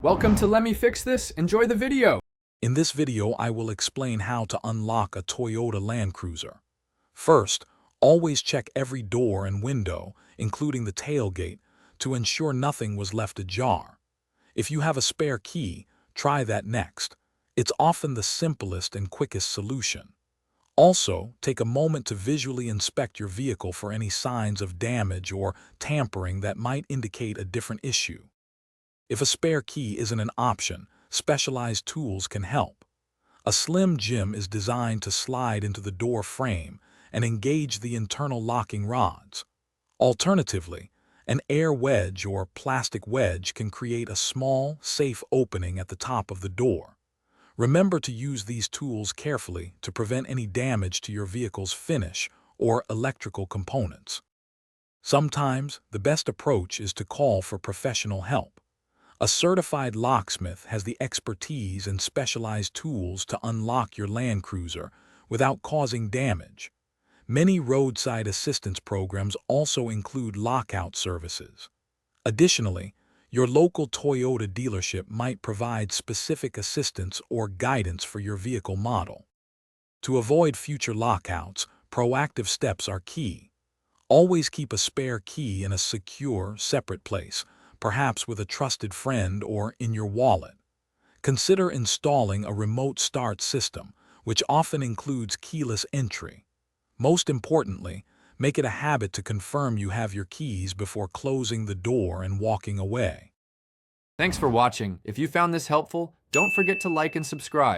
Welcome to Let Me Fix This. Enjoy the video. In this video, I will explain how to unlock a Toyota Land Cruiser. First, always check every door and window, including the tailgate, to ensure nothing was left ajar. If you have a spare key, try that next. It's often the simplest and quickest solution. Also, take a moment to visually inspect your vehicle for any signs of damage or tampering that might indicate a different issue. If a spare key isn't an option, specialized tools can help. A slim jim is designed to slide into the door frame and engage the internal locking rods. Alternatively, an air wedge or plastic wedge can create a small, safe opening at the top of the door. Remember to use these tools carefully to prevent any damage to your vehicle's finish or electrical components. Sometimes, the best approach is to call for professional help. A certified locksmith has the expertise and specialized tools to unlock your Land Cruiser without causing damage. Many roadside assistance programs also include lockout services. Additionally, your local Toyota dealership might provide specific assistance or guidance for your vehicle model. To avoid future lockouts, proactive steps are key. Always keep a spare key in a secure, separate place, perhaps with a trusted friend or in your wallet. Consider installing a remote start system, which often includes keyless entry. Most importantly, make it a habit to confirm you have your keys before closing the door and walking away. Thanks for watching. If you found this helpful, don't forget to like and subscribe.